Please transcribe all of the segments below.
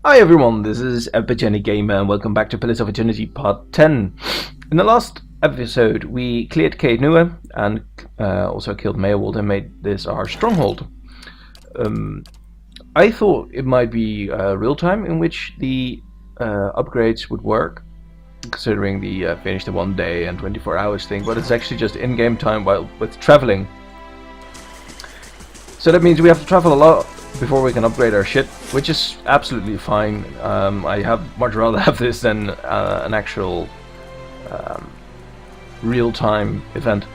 Hi everyone, this is Epigenic Gamer and welcome back to Pillars of Eternity Part 10. In the last episode we cleared Caed Nua and also killed Mayorwald and made this our stronghold. I thought it might be real time in which the upgrades would work, considering the finish the 1 day and 24 hours thing, but it's actually just in-game time while with traveling. So that means we have to travel a lot before we can upgrade our ship, which is absolutely fine. I have much rather have this than an actual real-time event.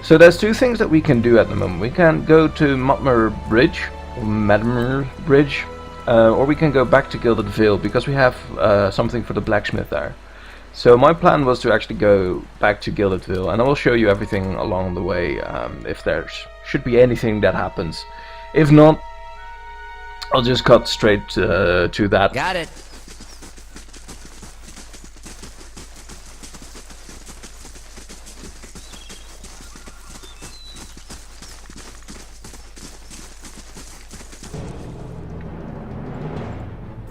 So there's two things that we can do at the moment. We can go to Madmer Bridge, or we can go back to Gilded Vale because we have something for the blacksmith there. So my plan was to actually go back to Gilded Vale, and I will show you everything along the way if there should be anything that happens. If not, I'll just cut straight to that. Got it.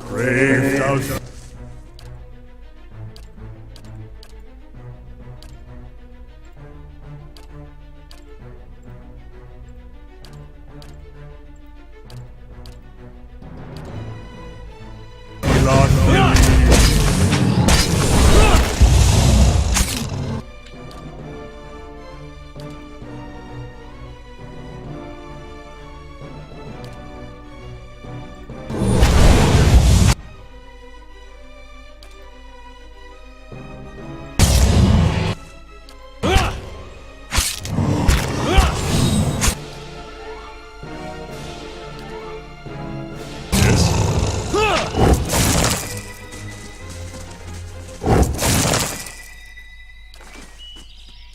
Brave thou.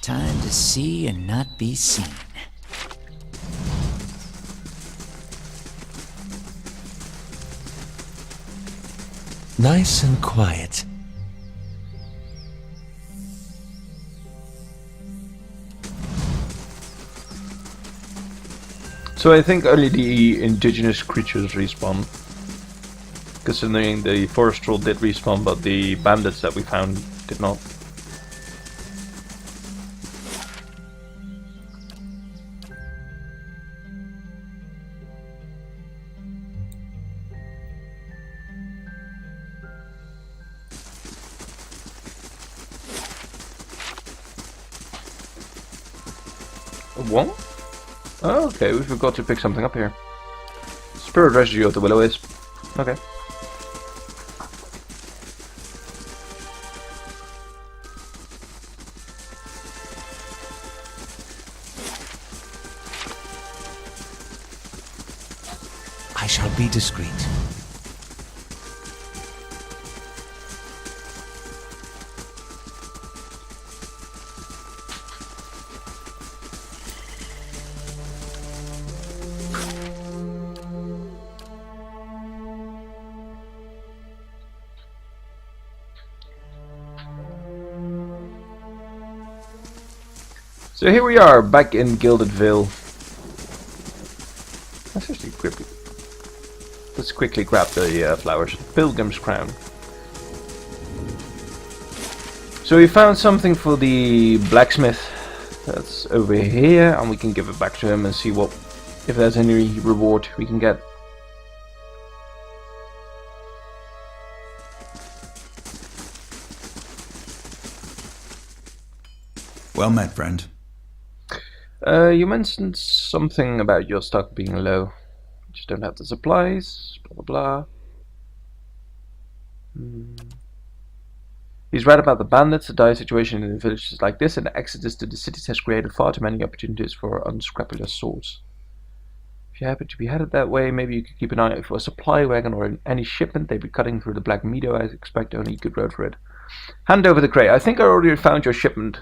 Time to see and not be seen. Nice and quiet. So I think only the indigenous creatures respawn, considering the forest troll did respawn, but the bandits that we found did not. What? Oh, okay, we forgot to pick something up here. Spirit residue of the Will-O-Wisp. Okay. I shall be discreet. So here we are, back in Gilded Vale. That's actually creepy. Let's quickly grab the flowers. Pilgrim's Crown. So we found something for the blacksmith. That's over here, and we can give it back to him and see what, if there's any reward we can get. Well met, friend. You mentioned something about your stock being low. Just don't have the supplies, blah blah blah. He's right about the bandits. The dire situation in the villages like this and the exodus to the cities has created far too many opportunities for unscrupulous swords. If you happen to be headed that way, maybe you could keep an eye out for a supply wagon or any shipment. They'd be cutting through the Black Meadow. I expect only a good road for it. Hand over the crate. I think I already found your shipment.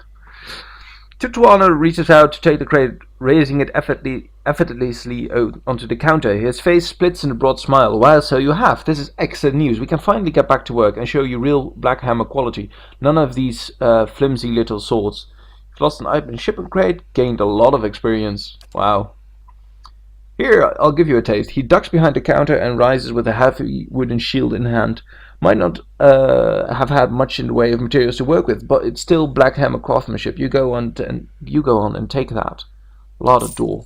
Tutuana reaches out to take the crate, raising it effortlessly onto the counter. His face splits in a broad smile. Well, so you have. This is excellent news. We can finally get back to work and show you real black hammer quality. None of these flimsy little swords. You've lost an item in shipment crate, gained a lot of experience. Wow. Here, I'll give you a taste. He ducks behind the counter and rises with a heavy wooden shield in hand. Might not have had much in the way of materials to work with, but it's still black hammer craftsmanship. You go on and take that. Lot of door.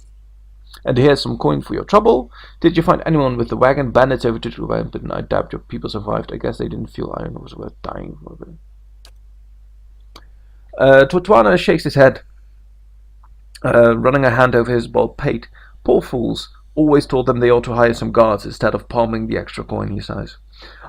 And here's some coin for your trouble. Did you find anyone with the wagon? Bandits overtook the weapon. I doubt your people survived. I guess they didn't feel iron was worth dying for. Tortuana shakes his head, running a hand over his bald pate. Poor fools. Always told them they ought to hire some guards instead of palming the extra coin, he sighs.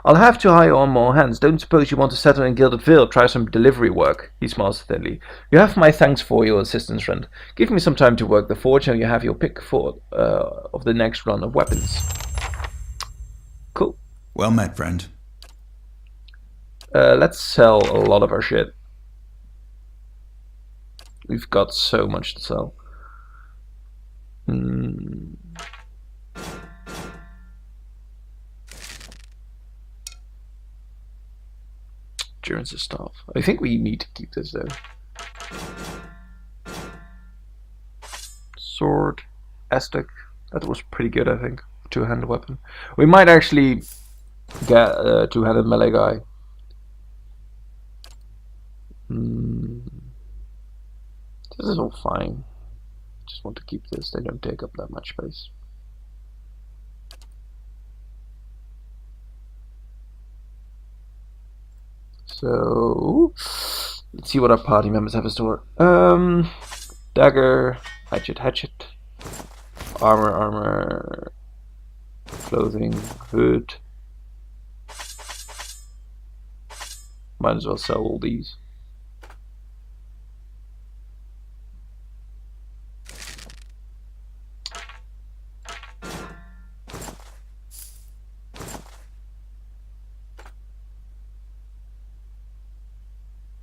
I'll have to hire on more hands. Don't suppose you want to settle in Gilded Vale, try some delivery work, he smiles thinly. You have my thanks for your assistance, friend. Give me some time to work the forge and you have your pick of the next run of weapons. Cool. Well met, friend. Let's sell a lot of our shit. We've got so much to sell. Endurance staff. I think we need to keep this though. Sword, Aztec. That was pretty good, I think. Two-handed weapon. We might actually get a two-handed melee guy. This is all fine. Just want to keep this. They don't take up that much space. So let's see what our party members have in store. Dagger, hatchet, armor, clothing, hood. Might as well sell all these.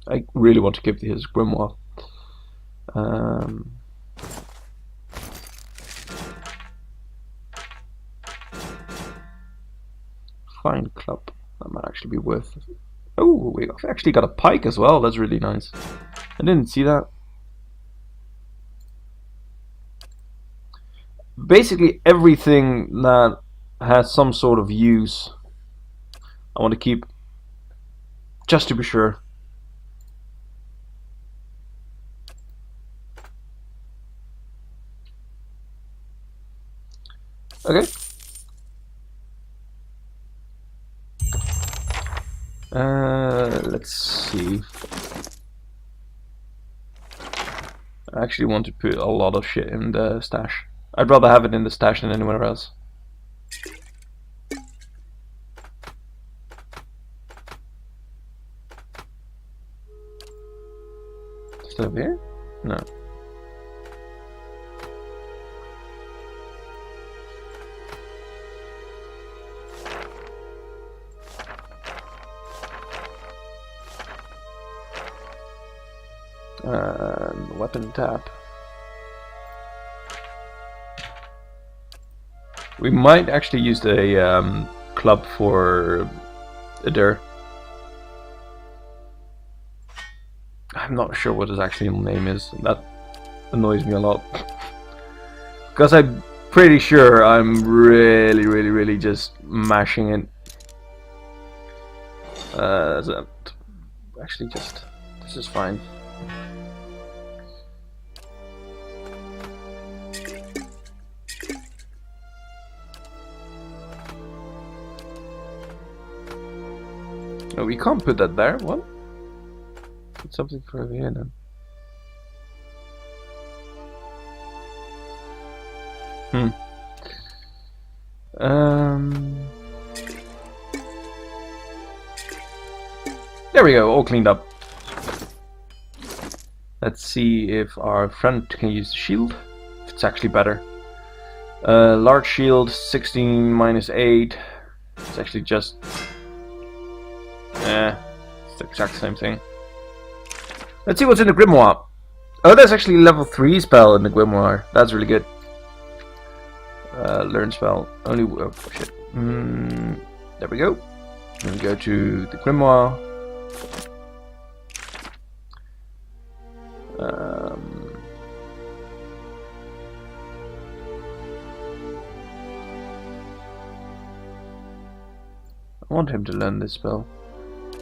I really want to keep his grimoire. Fine club. That might actually be worth it. Oh, we actually got a pike as well. That's really nice. I didn't see that. Basically everything that has some sort of use I want to keep, just to be sure. Okay. Let's see. I actually want to put a lot of shit in the stash. I'd rather have it in the stash than anywhere else. Still over here? No. Weapon tap. We might actually use the club for Adair. I'm not sure what his actual name is. That annoys me a lot. Because I'm pretty sure I'm really just mashing it. Actually just... this is fine. No, we can't put that there. What? Put something for over here then. There we go, all cleaned up. Let's see if our friend can use the shield. If it's actually better. Large shield, 16 minus 8. It's actually just... it's the exact same thing. Let's see what's in the grimoire. Oh, there's actually level 3 spell in the grimoire. That's really good. Learn spell. Only... oh, shit. There we go. Then we go to the grimoire. I want him to learn this spell.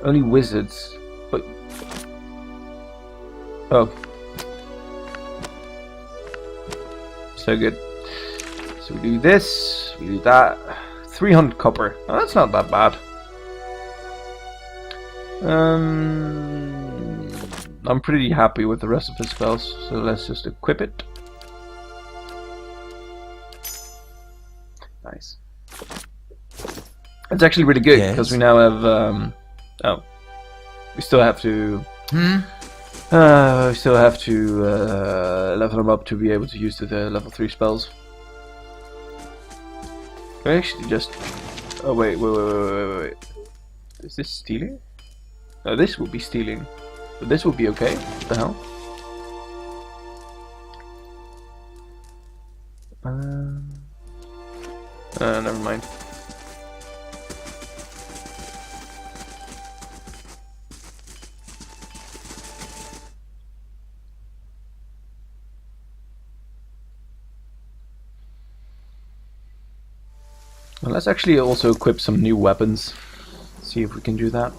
Only wizards. But oh, so good. So we do this, we do that. 300 copper. Oh, that's not that bad. I'm pretty happy with the rest of his spells, so let's just equip it. Nice. It's actually really good because we now have. Oh, we still have to. We still have to level him up to be able to use the level 3 spells. Can I actually just... Oh wait. Is this stealing? No, this will be stealing. But this will be okay. What the hell? Never mind. Well, let's actually also equip some new weapons. See if we can do that.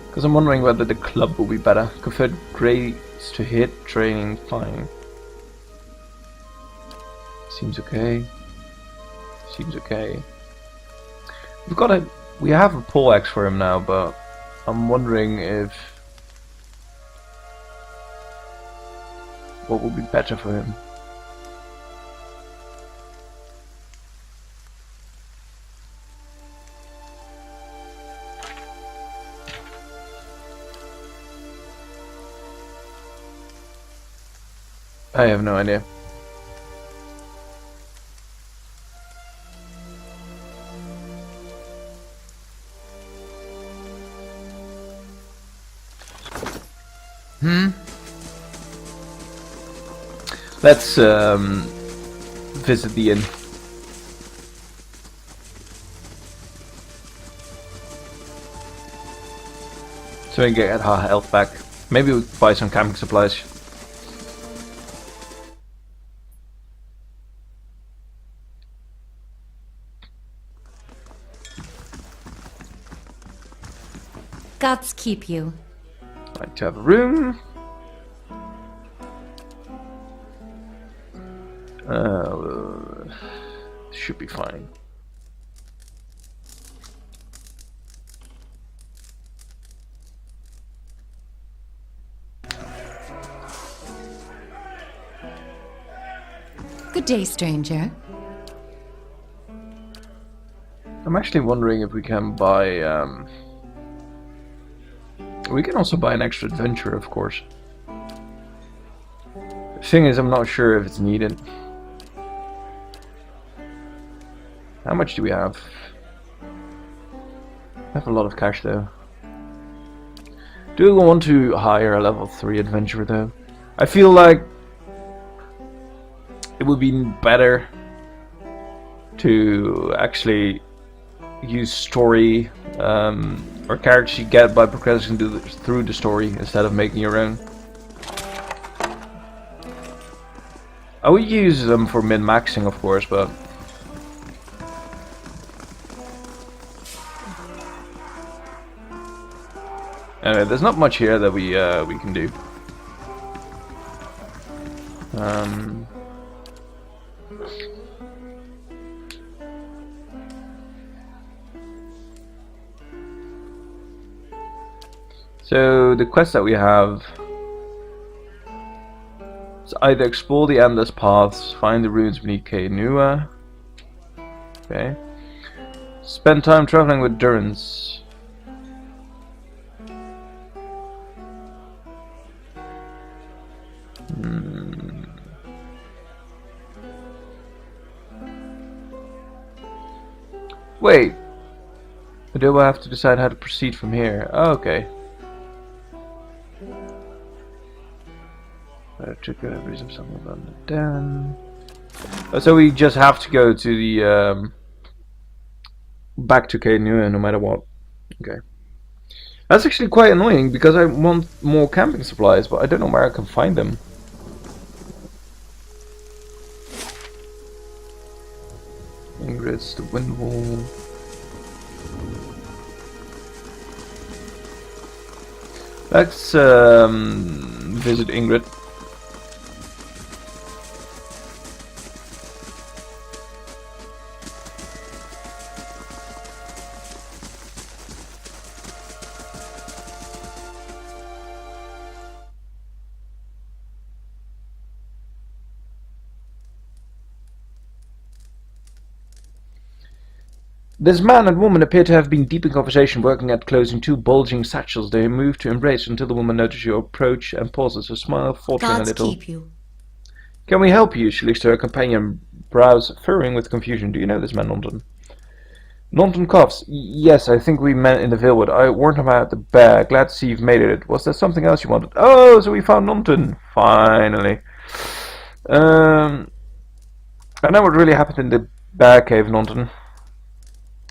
Because I'm wondering whether the club will be better. Convert grades to hit, training, fine. Seems okay. Seems okay. We have a pole axe for him now, but I'm wondering if what would be better for him. I have no idea. Let's visit the inn. So we can get our health back. Maybe we'll buy some camping supplies. Gods keep you. Like to have a room. Should be fine. Good day, stranger. I'm actually wondering if we can buy. We can also buy an extra adventure, of course. The thing is, I'm not sure if it's needed. How much do we have? I have a lot of cash though. Do we want to hire a level 3 adventurer though? I feel like it would be better to actually use story or characters you get by progressing through the story instead of making your own. I would use them for min-maxing, of course, but anyway, there's not much here that we can do. So the quest that we have is either explore the endless paths, find the ruins beneath Kainua. Okay. Spend time traveling with Durance. Wait. Do I have to decide how to proceed from here? Oh, okay. Check out reason something about the den. So we just have to go to the back to Kainua no matter what. Okay. That's actually quite annoying because I want more camping supplies, but I don't know where I can find them. Ingrid's the Windwall. Let's visit Ingrid. This man and woman appear to have been deep in conversation, working at closing two bulging satchels. They move to embrace until the woman notices your approach and pauses, her smile faltering a Gods little. keep you. Can we help you? She looks to her companion, brows furrowing with confusion. Do you know this man, Norton? Norton coughs. Yes, I think we met in the Villewood. I warned him about the bear. Glad to see you've made it. Was there something else you wanted? Oh, so we found Norton. Finally. I know what really happened in the bear cave, Norton.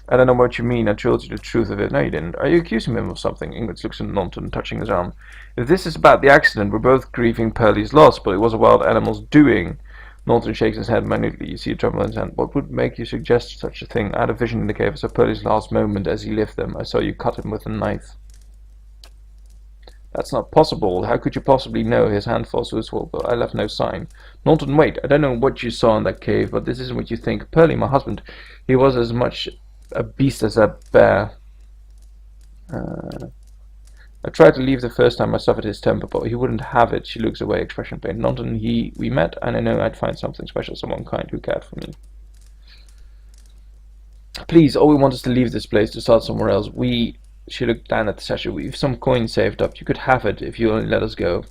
I don't know what you mean. I told you the truth of it. No, you didn't. Are you accusing him of something? Ingrid looks at Norton, touching his arm. If this is about the accident, we're both grieving Pearlie's loss, but it was a wild animal's doing. Norton shakes his head minutely. You see a tremble in his hand. What would make you suggest such a thing? I had a vision in the cave. I saw Pearlie's last moment as he left them. I saw you cut him with a knife. That's not possible. How could you possibly know? His hand falls to his sword, but I left no sign. Norton, wait. I don't know what you saw in that cave, but this isn't what you think. Pearlie, my husband, he was as much a beast as a bear. I tried to leave the first time I suffered his temper, but he wouldn't have it. She looks away, expression plain. Norton, we met, and I know I'd find something special, someone kind who cared for me. Please, all we want is to leave this place, to start somewhere else. She looked down at the satchel. We've some coin saved up. You could have it if you only let us go.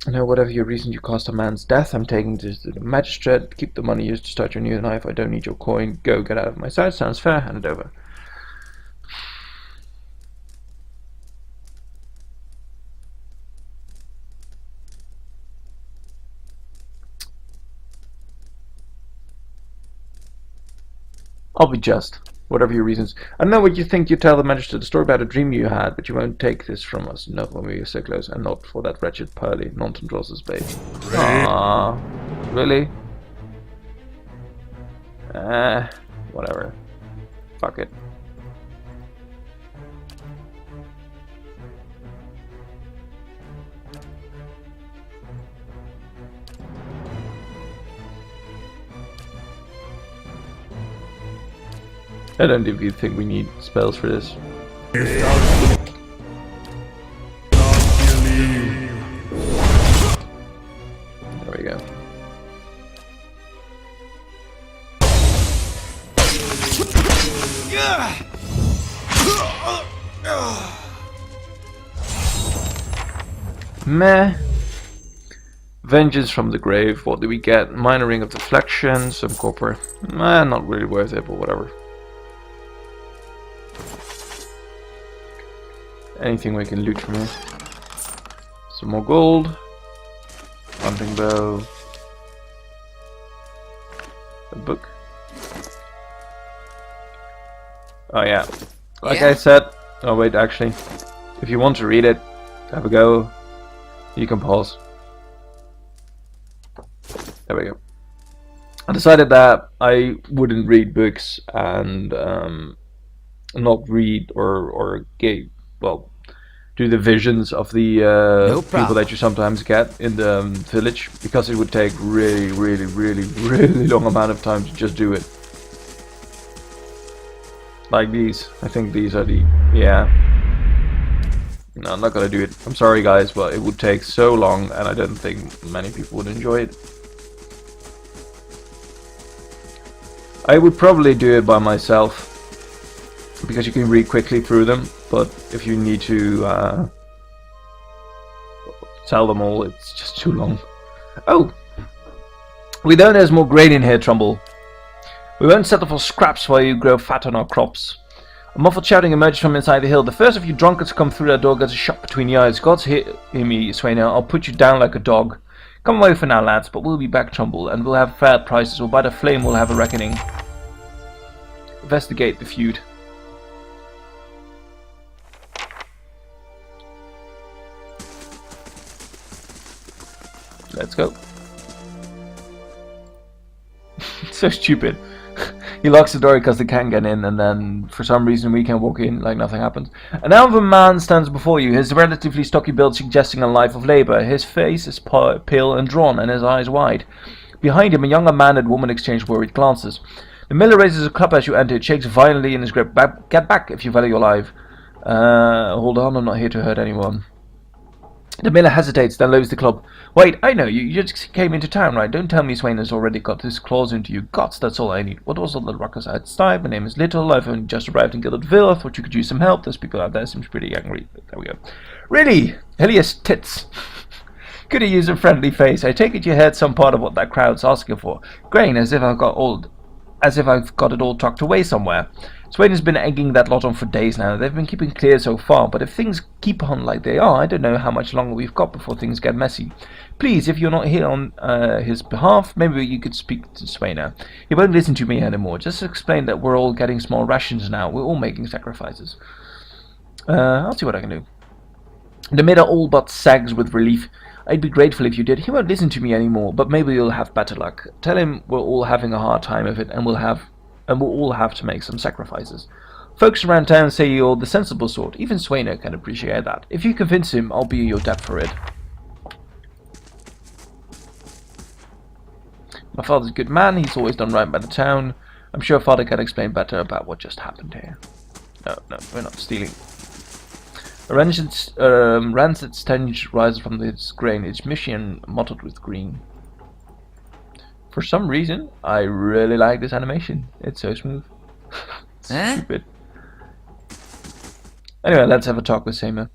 No, whatever your reason you caused a man's death, I'm taking this to the magistrate. Keep the money used to start your new life. I don't need your coin. Go, get out of my sight. Sounds fair. Hand it over. I'll be just. Whatever your reasons. I know what you think. You tell the magistrate the story about a dream you had, but you won't take this from us. Not when we are so close, and not for that wretched Pearlie. Norton draws his blade. Aww. Really? Whatever. Fuck it. I don't even think we need spells for this. If thou not believe, There we go. Meh. Vengeance from the grave. What do we get? Minor ring of deflection, some copper. Not really worth it, but whatever. Anything we can loot from here. Some more gold. Hunting bow. A book. Oh yeah. Like I said. Oh wait, actually. If you want to read it, have a go. You can pause. There we go. I decided that I wouldn't read books and not read or do the visions of the people that you sometimes get in the village, because it would take really long amount of time to just do it. Like these. I think these are the... yeah. No, I'm not gonna do it. I'm sorry guys, but it would take so long and I don't think many people would enjoy it. I would probably do it by myself, because you can read quickly through them, but if you need to tell them all, it's just too long. Oh! We know there's more grain in here, Trumbull. We won't settle for scraps while you grow fat on our crops. A muffled shouting emerged from inside the hill. The first of you drunkards come through that door gets a shot between the eyes. God's hear me, Swainer. I'll put you down like a dog. Come away for now, lads, but we'll be back, Trumbull, and we'll have fair prices, or by the flame we'll have a reckoning. Investigate the feud. Let's go. So stupid. He locks the door because they can't get in, and then for some reason we can walk in like nothing happens. An elven man stands before you, his relatively stocky build suggesting a life of labor. His face is pale and drawn, and his eyes wide. Behind him, a younger man and woman exchange worried glances. The miller raises a cup as you enter. It shakes violently in his grip. Get back if you value your life. Hold on, I'm not here to hurt anyone. The miller hesitates, then lowers the club. Wait, I know you. You just came into town, right? Don't tell me Swain has already got his claws into you. Gods, that's all I need. What was all the ruckus outside? My name is Little. I've only just arrived in Gildedville. I thought you could use some help. Those people out there seems pretty angry. There we go. Really? Hillious tits. Could have used a friendly face. I take it you heard some part of what that crowd's asking for. Grain, as if I've got it all tucked away somewhere. Swain has been egging that lot on for days now. They've been keeping clear so far, but if things keep on like they are, I don't know how much longer we've got before things get messy. Please, if you're not here on his behalf, maybe you could speak to Swainer. He won't listen to me anymore. Just explain that we're all getting small rations now. We're all making sacrifices. I'll see what I can do. The miller all but sags with relief. I'd be grateful if you did. He won't listen to me anymore, but maybe you'll have better luck. Tell him we're all having a hard time of it, and we'll all have to make some sacrifices. Folks around town say you're the sensible sort. Even Swainer can appreciate that. If you convince him, I'll be your debt for it. My father's a good man. He's always done right by the town. I'm sure Father can explain better about what just happened here. No, we're not stealing. A rancid stench rises from this grain, its mission mottled with green. For some reason, I really like this animation. It's so smooth. Stupid. Anyway, let's have a talk with Seymour.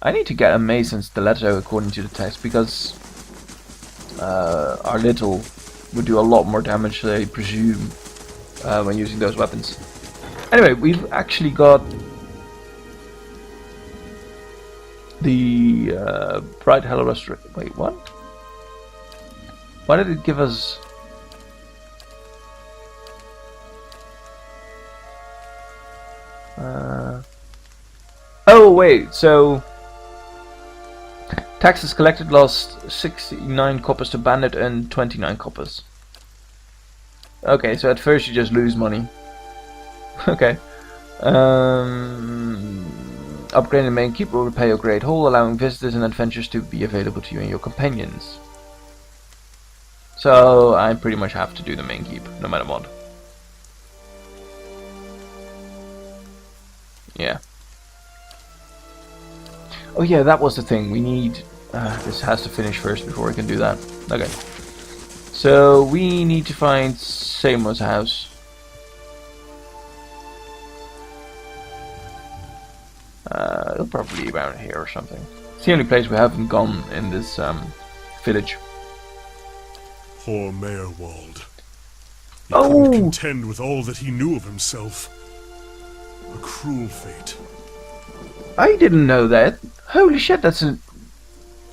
I need to get a mace and stiletto according to the text, because our little would do a lot more damage, I presume, when using those weapons. Anyway, we've actually got the Bright Hello Restoration. Wait, what? Why did it give us? Oh wait, so taxes collected lost 69 coppers to bandit and 29 coppers. Okay, so at first you just lose money. Okay. Upgrading the main keep will repay your great haul, allowing visitors and adventures to be available to you and your companions. So I pretty much have to do the main keep, no matter what. Yeah. Oh yeah, that was the thing. We need... this has to finish first before we can do that. Okay. So we need to find Seymour's house. It'll probably be around here or something. It's the only place we haven't gone in this village. Poor Mayorwald. He Oh! couldn't contend with all that he knew of himself. A cruel fate. I didn't know that. Holy shit, that's a...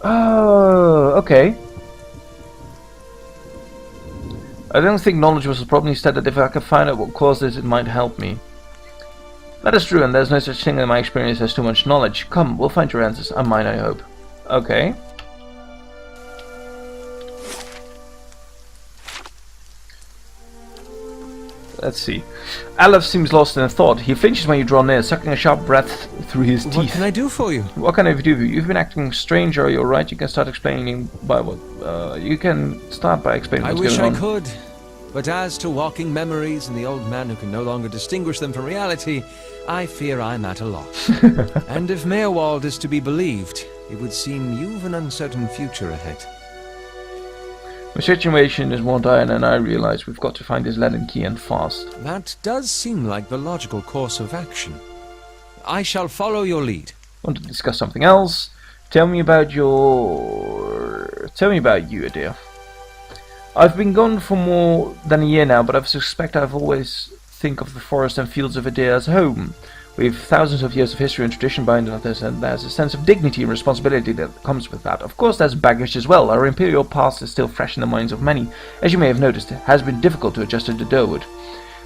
Oh, okay. I don't think knowledge was the problem. He said that if I could find out what caused this, it might help me. That is true, and there's no such thing in my experience as too much knowledge. Come, we'll find your answers. And mine, I hope. Okay. Let's see. Aleph seems lost in thought. He flinches when you draw near, sucking a sharp breath through his teeth. What can I do for you? What can I do for you? You've been acting strange, or you're right. You can start explaining by what... you can start by explaining what's going on. I wish I could. But as to walking memories and the old man who can no longer distinguish them from reality, I fear I'm at a loss. And if Mayorwald is to be believed, it would seem you've an uncertain future ahead. The situation is more dire than I realize. We've got to find this leaden key and fast. That does seem like the logical course of action. I shall follow your lead. Want to discuss something else? Tell me about you, dear. I've been gone for more than a year now, but I suspect I've always think of the forest and fields of Adair as home. We've thousands of years of history and tradition behind us, and there's a sense of dignity and responsibility that comes with that. Of course, there's baggage as well. Our imperial past is still fresh in the minds of many. As you may have noticed, it has been difficult to adjust to the Durwood.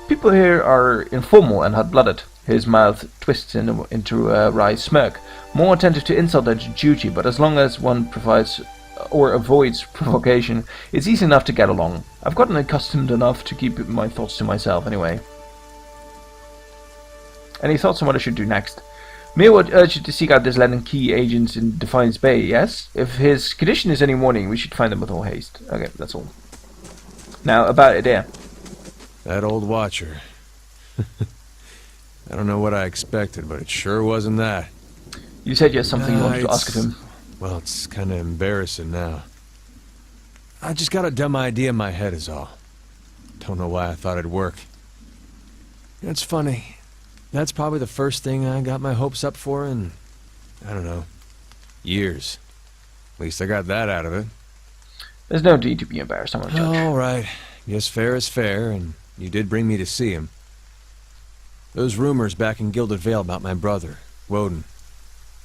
People here are informal and hot-blooded. His mouth twists into a wry smirk, more attentive to insult than to duty, but as long as one provides or avoids provocation, it's easy enough to get along. I've gotten accustomed enough to keep my thoughts to myself anyway. Any thoughts on what I should do next? Mir would urge you to seek out this Danky agents in Defiance Bay, yes? If his condition is any warning, we should find them with all haste. Okay, that's all. Now, about Adair. That old watcher. I don't know what I expected, but it sure wasn't that. You said you had something you wanted to ask of him. Well, it's kind of embarrassing now. I just got a dumb idea in my head is all. Don't know why I thought it'd work. It's funny. That's probably the first thing I got my hopes up for in, I don't know, years. At least I got that out of it. There's no need to be embarrassed, I'm not judge. All right. Yes, fair is fair, and you did bring me to see him. Those rumors back in Gilded Vale about my brother, Woden,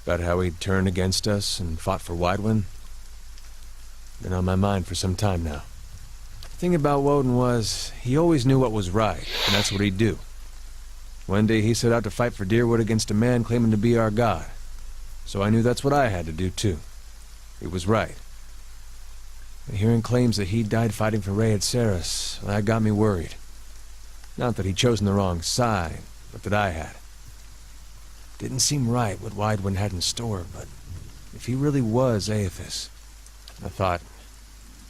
about how he'd turned against us and fought for Wydwin, been on my mind for some time now. The thing about Woden was, he always knew what was right, and that's what he'd do. One day he set out to fight for Deerwood against a man claiming to be our god. So I knew that's what I had to do too. He was right. And hearing claims that he died fighting for Rey at Saris, that got me worried. Not that he'd chosen the wrong side, but that I had. Didn't seem right what Wydwin had in store, but if he really was Aethys, I thought,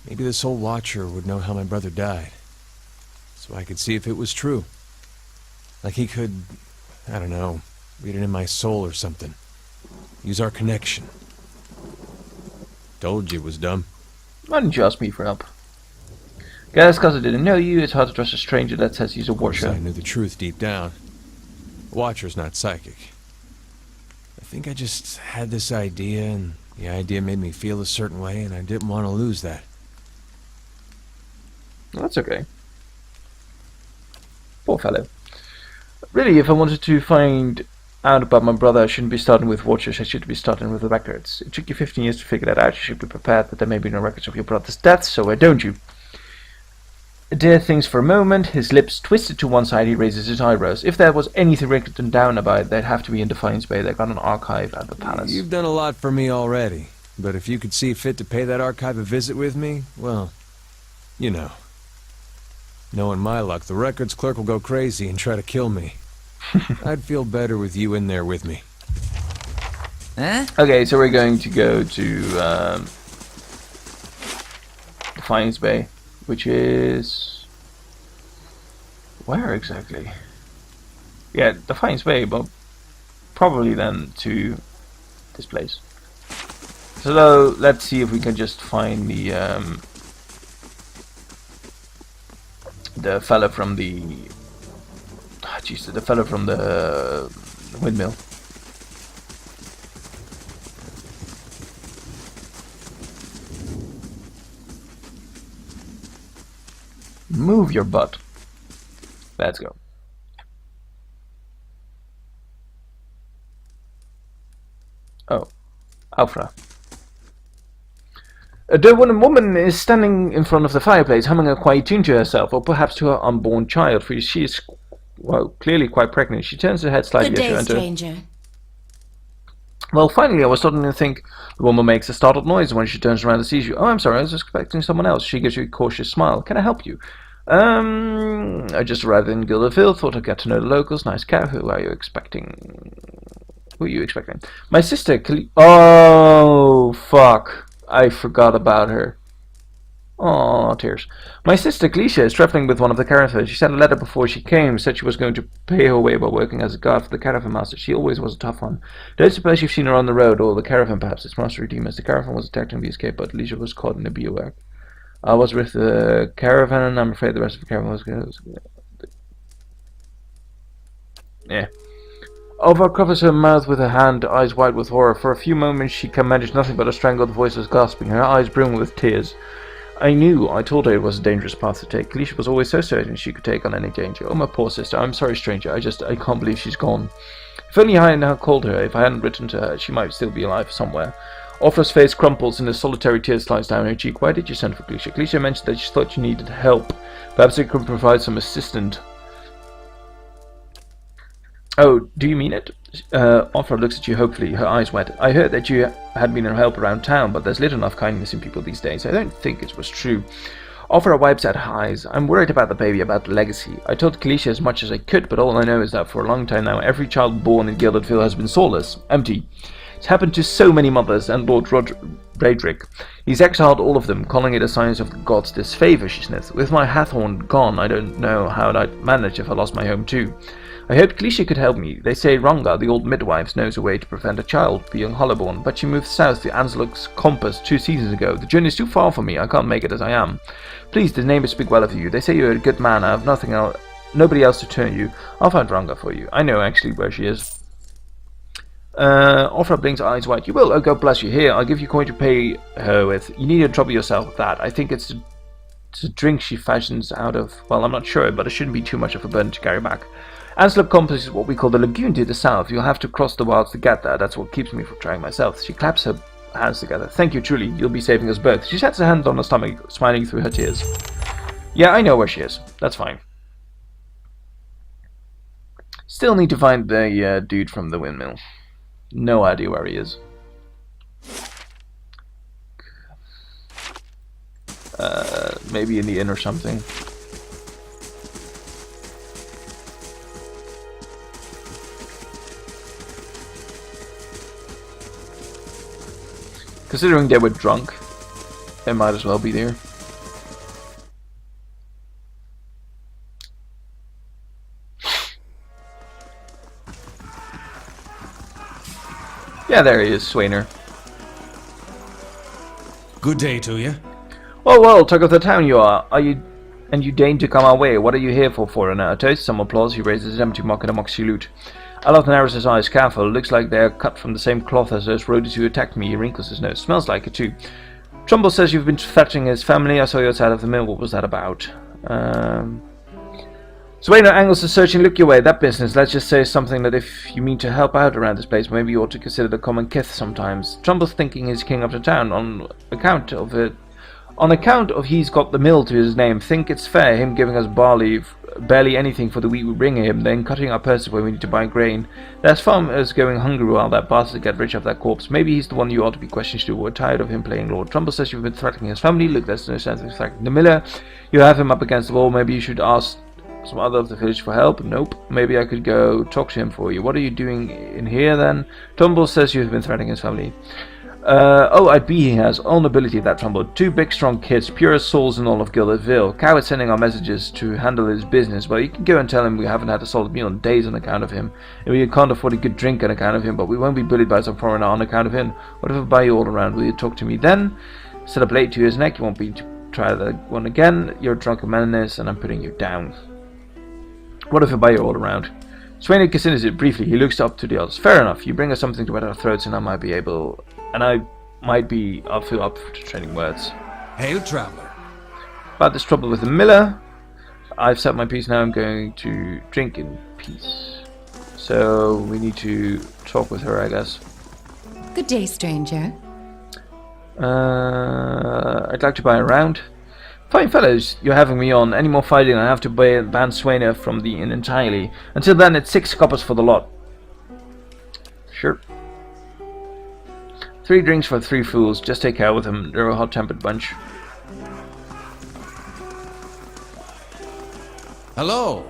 maybe this old Watcher would know how my brother died. So I could see if it was true. Like he could, I don't know, read it in my soul or something. Use our connection. Told you it was dumb. Why didn't you ask me for help? Guess because I didn't know you, it's hard to trust a stranger that says he's a watcher. I knew the truth deep down. Watcher's not psychic. I think I just had this idea, and the idea made me feel a certain way, and I didn't want to lose that. Well, that's okay. Poor fellow. Really, if I wanted to find out about my brother, I shouldn't be starting with watchers, I should be starting with the records. It took you 15 years to figure that out, you should be prepared that there may be no records of your brother's death, so why don't you? Adair thinks for a moment, his lips twisted to one side, he raises his eyebrows. If there was anything written down about it, they'd have to be in Defiance Bay. They've got an archive at the palace. You've done a lot for me already, but if you could see fit to pay that archive a visit with me, well, you know. Knowing my luck, the records clerk will go crazy and try to kill me. I'd feel better with you in there with me. Huh? Okay, so we're going to go to Defiance Bay, which is... where exactly? Yeah, Defiance Bay, but probably then to this place. So let's see if we can just find the fella from the... jeez, the fella from the windmill. Move your butt. Let's go. Oh, Alfra. The woman is standing in front of the fireplace, humming a quiet tune to herself, or perhaps to her unborn child, for she is, well, clearly quite pregnant. She turns her head slightly Good as you day, enter. stranger. Well, finally, I was starting to think. The woman makes a startled noise when she turns around and sees you. Oh, I'm sorry, I was expecting someone else. She gives you a cautious smile. Can I help you? I just arrived in Gilded Vale. Thought I'd get to know the locals. Nice cow. Who are you expecting? Who are you expecting? My sister, oh, fuck. I forgot about her. Oh, tears. My sister, Glecia, is traveling with one of the caravans. She sent a letter before she came, said she was going to pay her way by working as a guard for the caravan master. She always was a tough one. Don't suppose you've seen her on the road, or the caravan perhaps. It's master redeemers. The caravan was attacked in the escape, but Glecia was caught in a bivouac. I was with the caravan, and I'm afraid the rest of the caravan was... yeah. Alva covers her mouth with her hand, eyes wide with horror. For a few moments she can manage nothing but a strangled voice was gasping, her eyes brim with tears. I told her it was a dangerous path to take. Glecia was always so certain she could take on any danger. Oh, my poor sister, I'm sorry, stranger, I can't believe she's gone. If only I hadn't called her, if I hadn't written to her, she might still be alive somewhere. Alva's face crumples and a solitary tear slides down her cheek. Why did you send for Glecia? Glecia mentioned that she thought you needed help. Perhaps it could provide some assistance. Oh, do you mean it? Offra looks at you hopefully, her eyes wet. I heard that you had been a help around town, but there's little enough kindness in people these days. I don't think it was true. Offra wipes out her eyes. I'm worried about the baby, about the legacy. I told Kalisha as much as I could, but all I know is that for a long time now, every child born in Gildedville has been soulless, empty. It's happened to so many mothers, and Lord Bradrick. He's exiled all of them, calling it a sign of the gods' disfavour, she sniffed. With my Hathorn gone, I don't know how I'd manage if I lost my home too. I hoped Kalisha could help me. They say Ronga, the old midwife, knows a way to prevent a child being hollowborn, but she moved south to Anseluk's Compass 2 seasons ago. The journey is too far for me. I can't make it as I am. Please, the neighbours speak well of you. They say you're a good man. I have nobody else to turn you. I'll find Ronga for you. I know actually where she is. Offra blinks eyes wide. You will? Oh, God bless you. Here, I'll give you coin to pay her with. You need to trouble yourself with that. I think it's a drink she fashions out of. Well, I'm not sure, but it shouldn't be too much of a burden to carry back. Anseluk Compass is what we call the lagoon to the south. You'll have to cross the wilds to get there. That's what keeps me from trying myself. She claps her hands together. Thank you, truly. You'll be saving us both. She sets her hand on her stomach, smiling through her tears. Yeah, I know where she is. That's fine. Still need to find the dude from the windmill. No idea where he is. Maybe in the inn or something. Considering they were drunk, they might as well be there. Yeah, there he is, Swainer. Good day to you. Oh well, talk of the town you are. And you deign to come our way. What are you here for, foreigner? A toast, some applause. He raises his empty mug and a mock salute. Alot narrows his eyes careful. Looks like they're cut from the same cloth as those rodents who attacked me. He wrinkles his nose. Smells like it too. Trumbull says you've been fetching his family. I saw you outside of the mill. What was that about? Swainer angles a searching look your way. That business. Let's just say something that if you mean to help out around this place, maybe you ought to consider the common kith sometimes. Trumbull's thinking he's king of the town on account of it. On account of he's got the mill to his name, think it's fair him giving us barely anything for the wheat we bring him, then cutting our purses when we need to buy grain. There's farmers going hungry while that bastard get rich off that corpse. Maybe he's the one you ought to be questioned to. We're tired of him playing lord. Trumbull says you've been threatening his family. Look, there's no sense of threatening the miller. You have him up against the wall. Maybe you should ask some other of the village for help. Nope. Maybe I could go talk to him for you. What are you doing in here then? Trumbull says you've been threatening his family. Oh, I'd be he has. All nobility, that Trumbull. 2 big strong kids, purest souls in all of Gildedville. Coward's sending our messages to handle his business, but you can go and tell him we haven't had a solid meal in days on account of him. And we can't afford a good drink on account of him, but we won't be bullied by some foreigner on account of him. What if I buy you all around? Will you talk to me then? Set a blade to his neck. You won't be to try that one again. You're a drunken menace, and I'm putting you down. What if I buy you all around? Swainer considers it briefly. He looks up to the others. Fair enough. You bring us something to wet our throats, and I might be up to trading words. Hail, traveler. About this trouble with the miller, I've said my piece now. I'm going to drink in peace. So we need to talk with her, I guess. Good day, stranger. I'd like to buy a round. Fine fellows, you're having me on. Any more fighting, I have to ban Swainer from the inn entirely. Until then, it's 6 coppers for the lot. Sure. 3 drinks for 3 fools. Just take care with them. They're a hot-tempered bunch. Hello.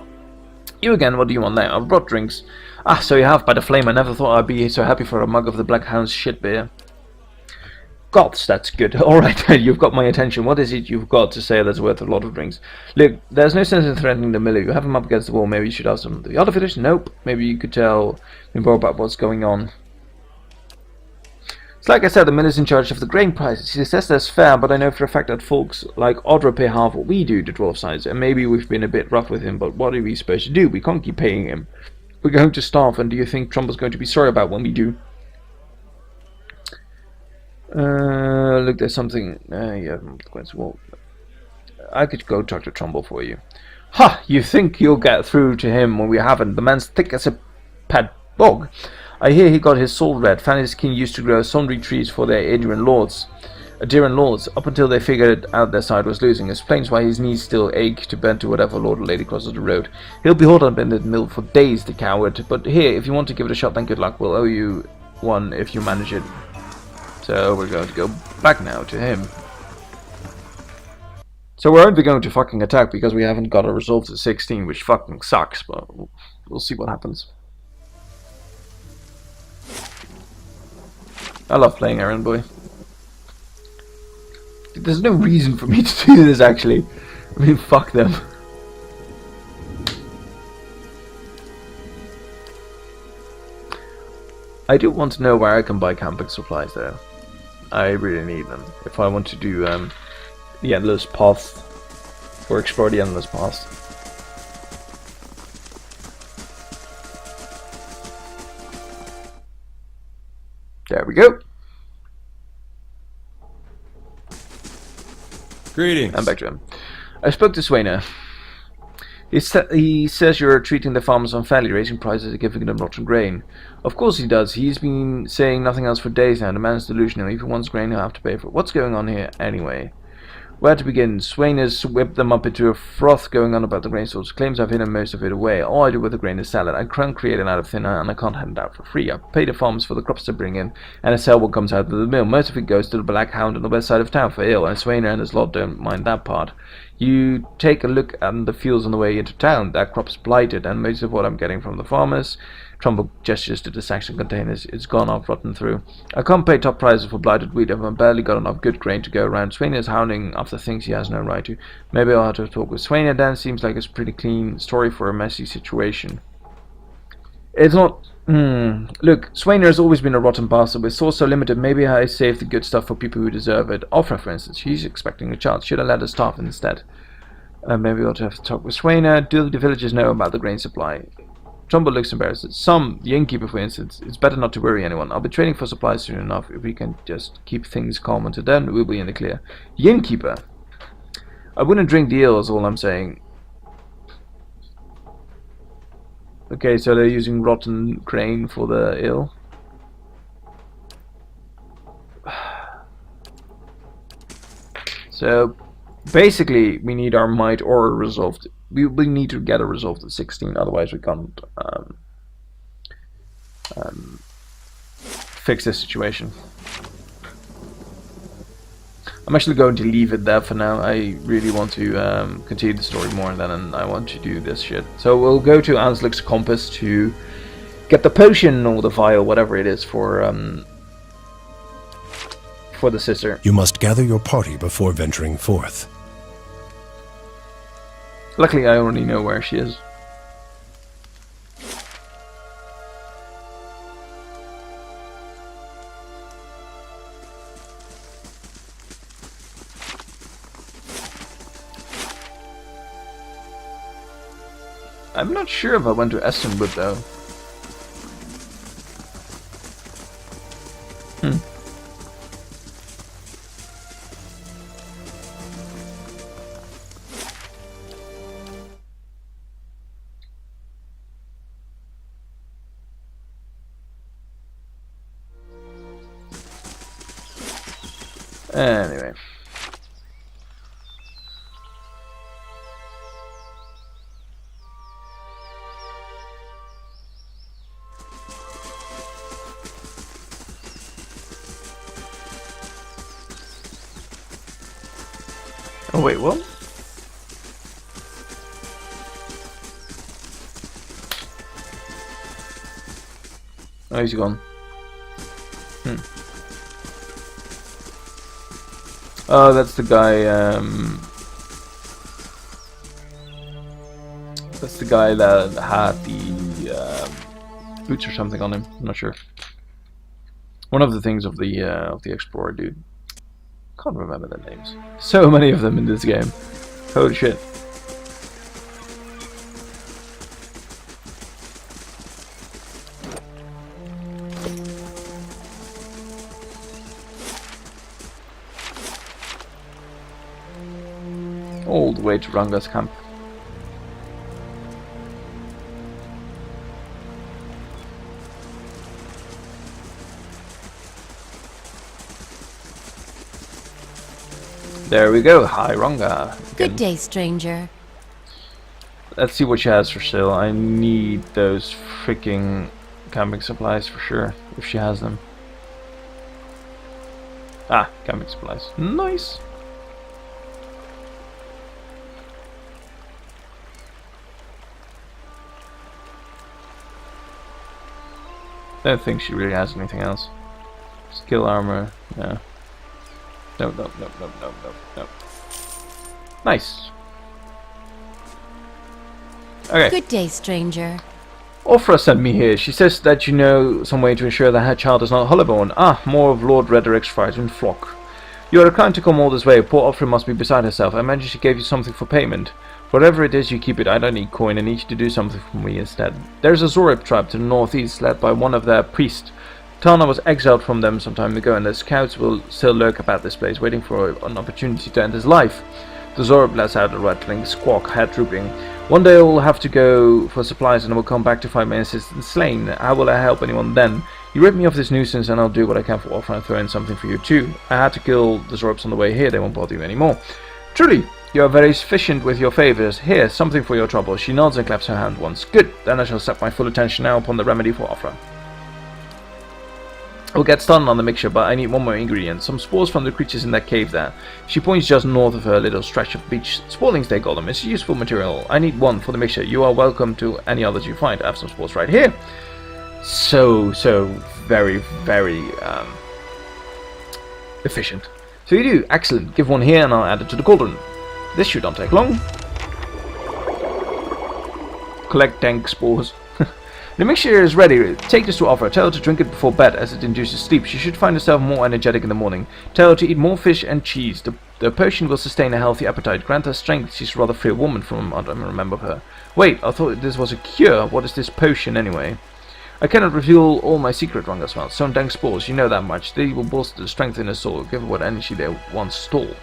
You again, what do you want now? I've brought drinks. Ah, so you have, by the flame. I never thought I'd be so happy for a mug of the Black Hound's shit beer. Gods, that's good. Alright, you've got my attention. What is it you've got to say that's worth a lot of drinks? Look, there's no sense in threatening the miller. You have him up against the wall. Maybe you should ask them. The other village? Nope. Maybe you could tell me more about what's going on. It's like I said, the miller's in charge of the grain prices. He says that's fair, but I know for a fact that folks like Audra pay half what we do, the dwarf sides, and maybe we've been a bit rough with him, but what are we supposed to do? We can't keep paying him. We're going to starve, and do you think Trumbull's going to be sorry about when we do? Look, there's something. Yeah, well, I could go talk to Trumbull for you. Ha! You think you'll get through to him when we haven't? The man's thick as a pad bog. I hear he got his soul red. Fanny's king used to grow sundry trees for their Adrian lords. Adiran lords, up until they figured out their side was losing, explains why his knees still ache to bend to whatever lord or lady crosses the road. He'll be holed up in the mill for days, the coward, but here, if you want to give it a shot, then good luck. We'll owe you one if you manage it. So we're going to go back now to him. So we're only going to fucking attack because we haven't got a resolve to 16, which fucking sucks, but we'll see what happens. I love playing Errand Boy. There's no reason for me to do this, actually. I mean, fuck them. I do want to know where I can buy camping supplies, though. I really need them if I want to do the Endless Path, or explore the Endless Path. There we go. Greetings. I'm back to him. I spoke to Swainer. He says you're treating the farmers unfairly, raising prices and giving them rotten grain. Of course he does. He's been saying nothing else for days now. The man's delusional. If he wants grain, he'll have to pay for it. What's going on here, anyway? Where to begin? Swain has whipped them up into a froth going on about the grain stores. Claims I've hidden most of it away. All I do with the grain is sell it. I can't create it out of thin air, and I can't hand it out for free. I pay the farmers for the crops to bring in, and I sell what comes out of the mill. Most of it goes to the Black Hound on the west side of town for ale, and Swainer and his lot don't mind that part. You take a look at the fields on the way into town. That crop's blighted, and most of what I'm getting from the farmers, Trumbull gestures to the section containers, it's gone off rotten through. I can't pay top prices for blighted wheat, and I've barely got enough good grain to go around. Swainer's hounding after things he has no right to. Maybe I'll have to talk with Swainer then. Seems like it's a pretty clean story for a messy situation. It's not... Look, Swainer has always been a rotten bastard. With source so limited, maybe I save the good stuff for people who deserve it. Offra, for instance, he's expecting a child. Should I let her starve instead? Maybe I'll have to talk with Swainer. Do the villagers know about the grain supply? Trumbull looks embarrassed. The innkeeper, for instance. It's better not to worry anyone. I'll be trading for supplies soon enough. If we can just keep things calm until then, we'll be in the clear. The innkeeper? I wouldn't drink the ale, is all I'm saying. Okay, so they're using rotten grain for the ale. So, basically, we need our might or a resolve. We need to get a resolve to 16, otherwise we can't fix this situation. I'm actually going to leave it there for now. I really want to continue the story more than, and I want to do this shit. So we'll go to Anslick's compass to get the potion or the vial, whatever it is, for the sister. You must gather your party before venturing forth. Luckily, I already know where she is. I'm not sure if I went to Essenwood though. Anyway. Oh wait, what? Oh, he's gone. Oh, that's the guy, that's the guy that had the, boots or something on him. I'm not sure. One of the things of the explorer dude. Can't remember their names. So many of them in this game. Holy shit. All the way to Ranga's camp. There we go. Hi, Ronga. Good day, stranger. Let's see what she has for sale. I need those freaking camping supplies for sure, if she has them. Ah, camping supplies. Nice. I don't think she really has anything else. Skill armor, no. No. Nice. Okay. Good day, stranger. Orfra sent me here. She says that you know some way to ensure that her child is not hollow-born. Ah, more of Lord Rederick's frightened flock. You are kind to come all this way. Poor Orfra must be beside herself. I imagine she gave you something for payment. Whatever it is, you keep it. I don't need coin. I need you to do something for me instead. There's a Zorib tribe to the northeast, led by one of their priests. Tana was exiled from them some time ago, and the scouts will still lurk about this place, waiting for an opportunity to end his life. The Zorib lets out a rattling squawk, head drooping. One day I will have to go for supplies, and I will come back to find my assistant slain. How will I help anyone then? You rid me of this nuisance, and I'll do what I can for Orphan and throw in something for you too. I had to kill the Zoribs on the way here. They won't bother you anymore. Truly, you are very efficient with your favors. Here, something for your trouble. She nods and claps her hand once. Good. Then I shall set my full attention now upon the remedy for Orphan. We'll get started on the mixture, but I need one more ingredient. Some spores from the creatures in that cave there. She points just north of her little stretch of beach. Sporlings, they call them. It's useful material. I need one for the mixture. You are welcome to any others you find. I have some spores right here. So very efficient. So you do. Excellent. Give one here and I'll add it to the cauldron. This should not take long. Collect dank spores. The mixture is ready. Take this to Orpha. Tell her to drink it before bed, as it induces sleep. She should find herself more energetic in the morning. Tell her to eat more fish and cheese. The potion will sustain a healthy appetite. Grant her strength. She's a rather frail woman from what I remember of her. Wait, I thought this was a cure. What is this potion anyway? I cannot reveal all my secret, Rangaswell. Some dank spores, you know that much. They will bolster the strength in her soul, give her what energy they once stole.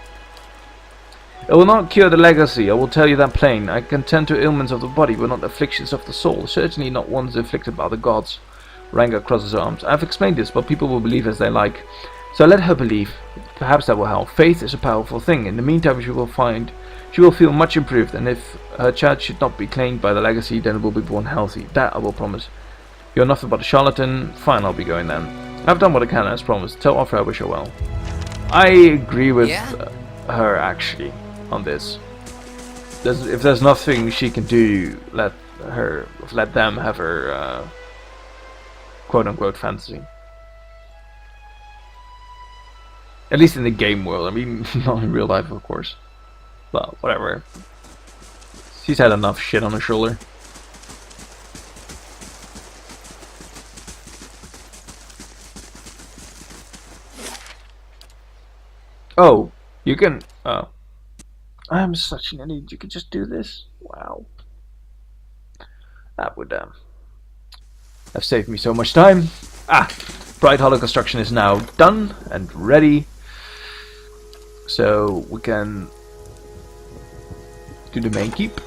It will not cure the legacy, I will tell you that plain. I can tend to ailments of the body, but not afflictions of the soul. Certainly not ones inflicted by the gods. Ranga crosses her arms. I have explained this, but people will believe as they like. So let her believe. Perhaps that will help. Faith is a powerful thing. In the meantime, she will feel much improved, and if her child should not be claimed by the legacy, then it will be born healthy. That I will promise. You're nothing but a charlatan. Fine, I'll be going then. I've done what I can as promised. Tell Orpha I wish her well. I agree with her, actually, on this. If there's nothing she can do, let them have her quote-unquote fantasy. At least in the game world. I mean, not in real life, of course. Well, whatever. She's had enough shit on her shoulder. Oh, you can... Oh. I'm such an idiot. You could just do this? Wow. That would have saved me so much time. Ah! Bright Hollow construction is now done and ready. So we can do the main keep.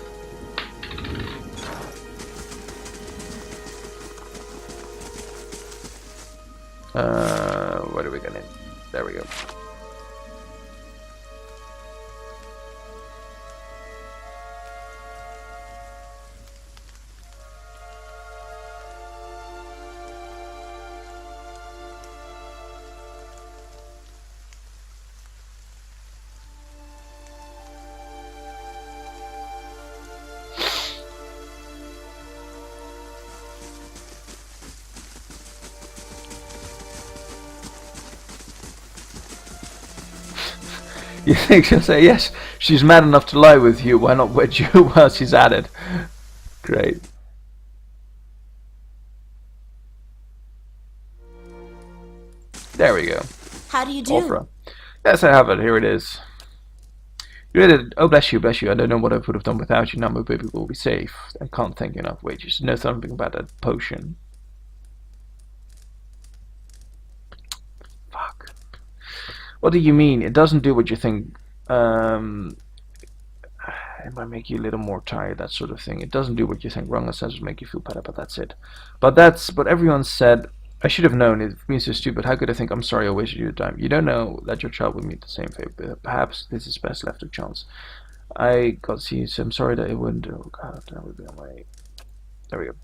What are we gonna... There we go. You think she'll say yes? She's mad enough to lie with you. Why not wed you while she's at it? Great. There we go. How do you do? Orpha. Yes, I have it. Here it is. You read it. Oh, bless you, bless you. I don't know what I would have done without you. Now my baby will be safe. I can't thank you enough. Wait, you should know something about that potion. Fuck. What do you mean? It doesn't do what you think. It might make you a little more tired, that sort of thing. It doesn't do what you think. Runga says will make you feel better, but that's it. But everyone said I should have known. It's been so stupid. How could I think I'm sorry I wasted your time? You don't know that your child will meet the same fate, but perhaps this is best left to chance. I got to see you, so I'm sorry that it wouldn't. Oh god, that would be on my... There we go.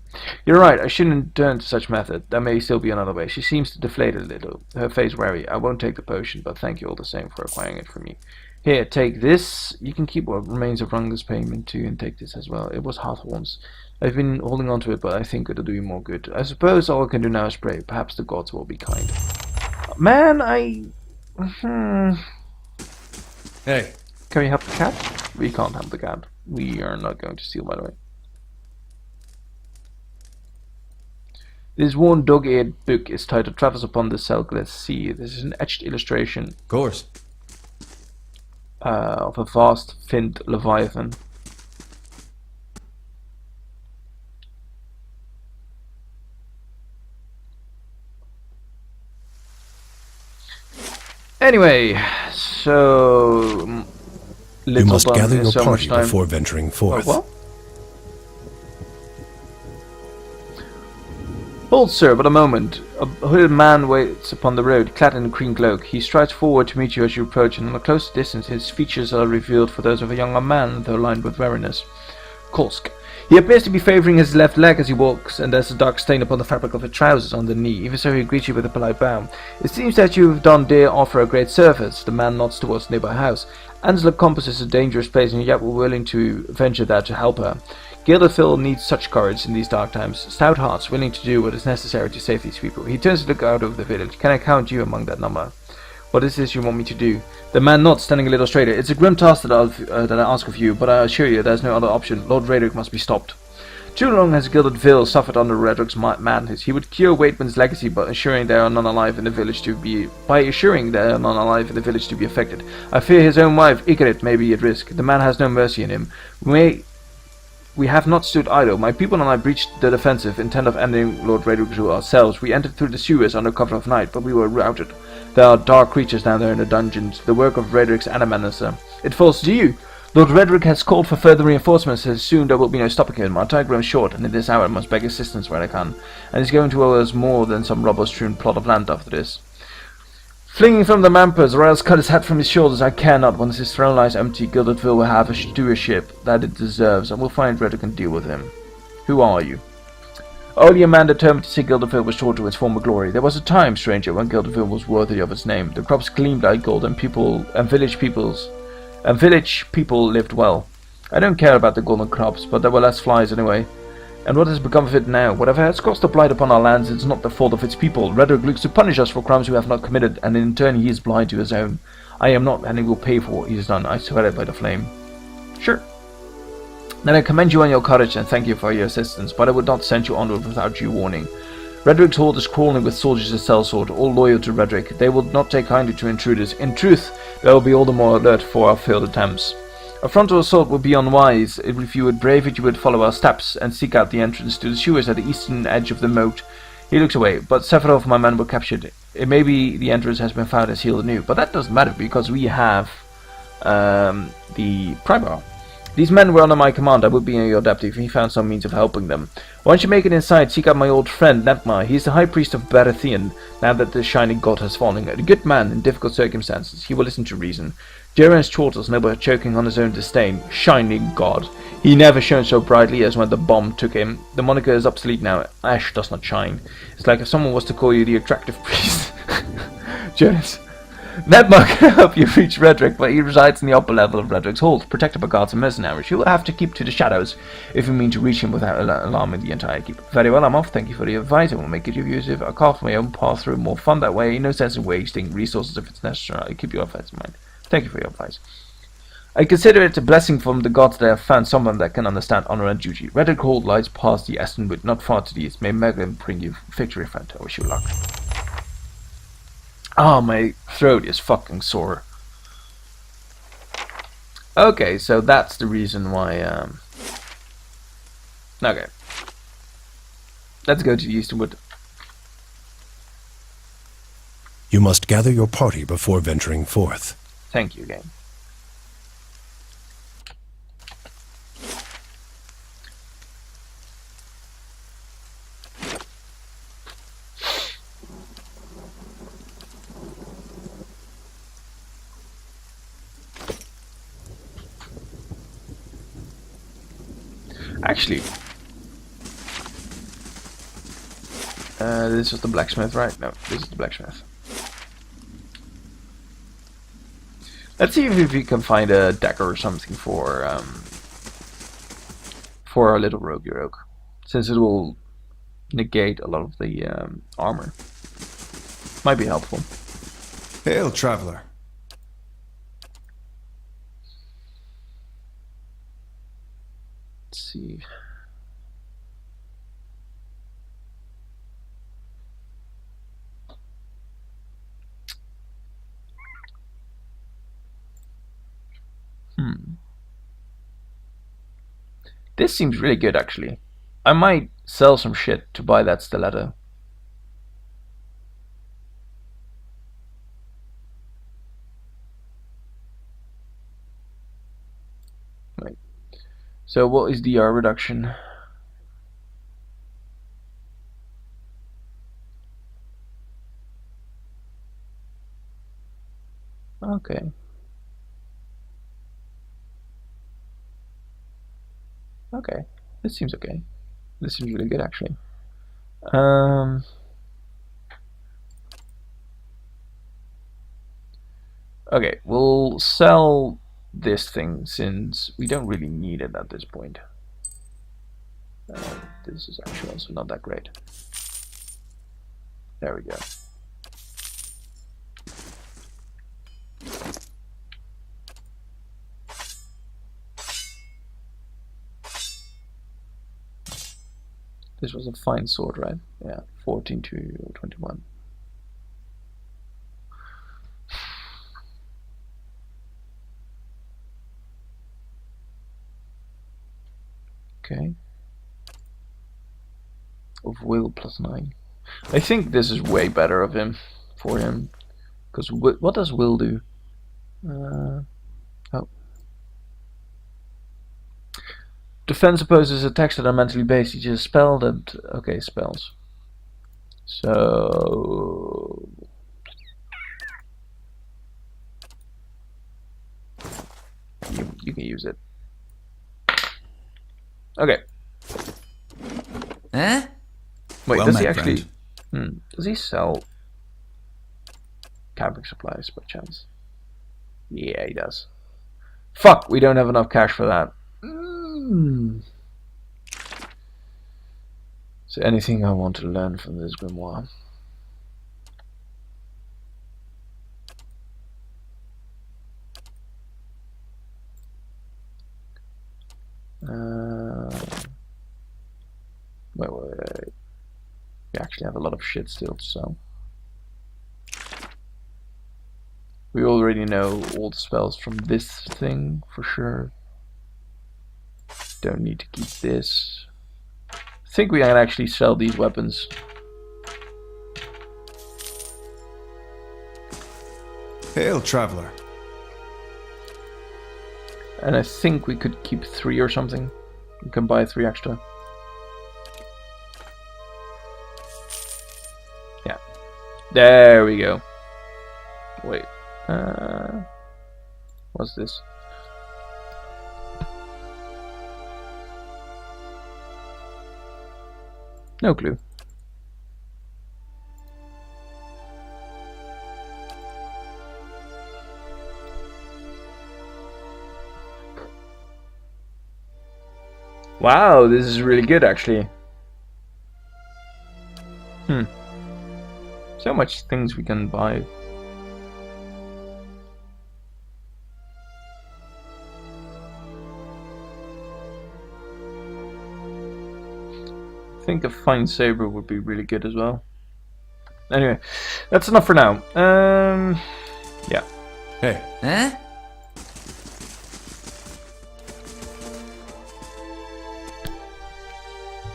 You're right, I shouldn't turn to such method. There may still be another way. She seems to deflate a little, her face wary. I won't take the potion, but thank you all the same for acquiring it for me. Here, take this. You can keep what remains of Runga's payment too, and take this as well. It was Hawthorne's. I've been holding on to it, but I think it'll do you more good. I suppose all I can do now is pray. Perhaps the gods will be kind. Man, Hey, Can we help the cat? We can't help the cat. We are not going to steal, by the way. This worn dog-eared book is titled Travels Upon the Selkless Sea. This is an etched illustration of course. of a vast finned leviathan. Anyway, so You must gather your so party much time. before venturing forth. What? Hold, sir, but a moment. A hooded man waits upon the road, clad in a green cloak. He strides forward to meet you as you approach, and on a close distance his features are revealed for those of a younger man, though lined with weariness. Kolsk. He appears to be favouring his left leg as he walks, and there's a dark stain upon the fabric of his trousers on the knee. Even so, he greets you with a polite bow. It seems that you have done dear offer a great service. The man nods towards the nearby house. Ansel Compass is a dangerous place, and yet we're willing to venture there to help her. Gilderville needs such courage in these dark times. Stout hearts, willing to do what is necessary to save these people. He turns to look out over the village. Can I count you among that number? What is this you want me to do? The man nods, standing a little straighter. It's a grim task that I ask of you, but I assure you there's no other option. Lord Radric must be stopped. Too long has Gilded suffered under Radric's madness. He would cure Waitman's legacy by assuring there are none alive in the village to be affected. I fear his own wife, Ikarit, may be at risk. The man has no mercy in him. We have not stood idle. My people and I breached the defensive, intent of ending Lord Radric to ourselves. We entered through the sewers under cover of night, but we were routed. There are dark creatures down there in the dungeons, the work of Radric's animanicer. It falls to you. Lord Radric has called for further reinforcements, and soon there will be no stopping him. Our time grows short, and in this hour I must beg assistance where I can. And he's going to owe us more than some robber-strewn plot of land after this. Flinging from the mampers, or else cut his head from his shoulders, I care not. Once his throne lies empty, Gildedville will have a stewardship that it deserves, and we'll find Radric and deal with him. Who are you? Only a man determined to see Gildedville restored to its former glory. There was a time, stranger, when Gildedville was worthy of its name. The crops gleamed like gold, and village people lived well. I don't care about the golden crops, but there were less flies anyway. And what has become of it now? Whatever has caused the blight upon our lands, it's not the fault of its people. Radric looks to punish us for crimes we have not committed, and in turn he is blind to his own. I am not, and he will pay for what he has done. I swear it by the flame. Sure. Then I commend you on your courage and thank you for your assistance, but I would not send you onward without due warning. Radric's horde is crawling with soldiers of sellsword, all loyal to Radric. They will not take kindly to intruders. In truth, they will be all the more alert for our failed attempts. A frontal assault would be unwise. If you would brave it, you would follow our steps and seek out the entrance to the sewers at the eastern edge of the moat. He looks away, but several of my men were captured. It may be the entrance has been found and sealed anew, but that doesn't matter because we have the Primer. These men were under my command. I would be your deputy if he found some means of helping them. Once you make it inside, seek out my old friend Netmar. He is the high priest of Baratheon, now that the shining god has fallen. A good man in difficult circumstances. He will listen to reason. Geron's chortles never choking on his own disdain. Shining god. He never shone so brightly as when the bomb took him. The moniker is obsolete now. Ash does not shine. It's like if someone was to call you the attractive priest. Jonas. Netmar can help you reach Radric, but he resides in the upper level of Radric's hold, protected by guards and mercenaries. You will have to keep to the shadows if you mean to reach him without alarming the entire keep. Very well, I'm off. Thank you for the advice. I will make it use if I carve my own path through. More fun that way. No sense in wasting resources if it's necessary. I'll keep your advice in mind. Thank you for your advice. I consider it a blessing from the gods that I have found someone that can understand honor and duty. Radric hold lies past the Estenwood, not far to the east. May Megan bring you victory, friend. I wish you luck. Oh, my throat is fucking sore. Okay, so that's the reason why, okay. Let's go to the Easternwood. You must gather your party before venturing forth. Thank you, game. Actually, this was the blacksmith, right? No, this is the blacksmith. Let's see if we can find a dagger or something for our little rogue, since it will negate a lot of the armor. Might be helpful. Hail, traveler. Let's see. This seems really good, actually. I might sell some shit to buy that stiletto. Right. So what is DR reduction? Okay. Okay. This seems okay. This seems really good, actually. Okay, we'll sell this thing since we don't really need it at this point. This is actually also not that great. There we go. This was a fine sword, right? Yeah, 14 to 21. Okay. Of will +9. I think this is way better of him, for him. Because what does will do? Oh. Defense opposes attacks that are mentally based. You just spell that. Okay, spells. So. You can use it. Okay. Eh? Wait, Well does he met, actually... does he sell camping supplies by chance? Yeah, he does. Fuck, we don't have enough cash for that. Is there anything I want to learn from this grimoire? Wait. We actually have a lot of shit still to sell. We already know all the spells from this thing for sure. Don't need to keep this. I think we can actually sell these weapons. Hail, traveler. And I think we could keep 3 or something. We can buy 3 extra. Yeah. There we go. Wait. What's this? No clue. Wow, this is really good actually. So much things we can buy. I think a fine saber would be really good as well. Anyway, that's enough for now. Yeah. Hey. Eh?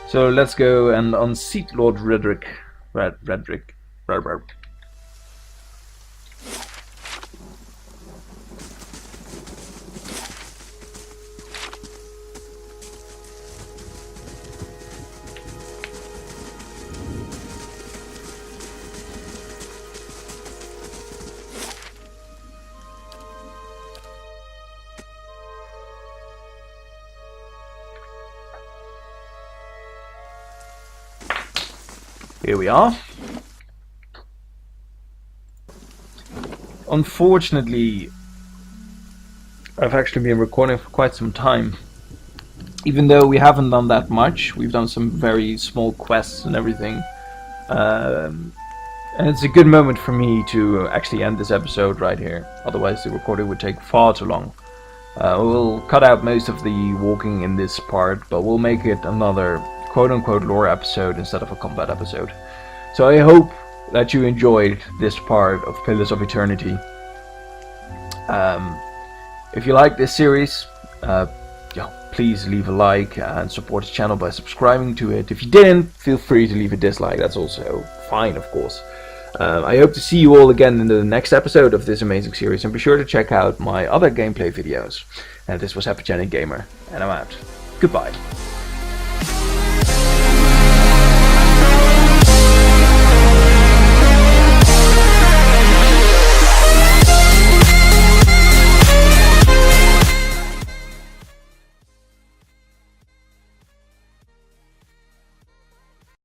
So let's go and unseat Lord Redrick. Redrick. Here we are. Unfortunately, I've actually been recording for quite some time. Even though we haven't done that much, we've done some very small quests and everything. And it's a good moment for me to actually end this episode right here. Otherwise the recording would take far too long. We'll cut out most of the walking in this part, but we'll make it another quote-unquote lore episode instead of a combat episode. So I hope that you enjoyed this part of Pillars of Eternity. If you like this series, please leave a like and support the channel by subscribing to it. If you didn't, feel free to leave a dislike. That's also fine, of course. I hope to see you all again in the next episode of this amazing series, and be sure to check out my other gameplay videos. And this was Epigenic Gamer, and I'm out. Goodbye.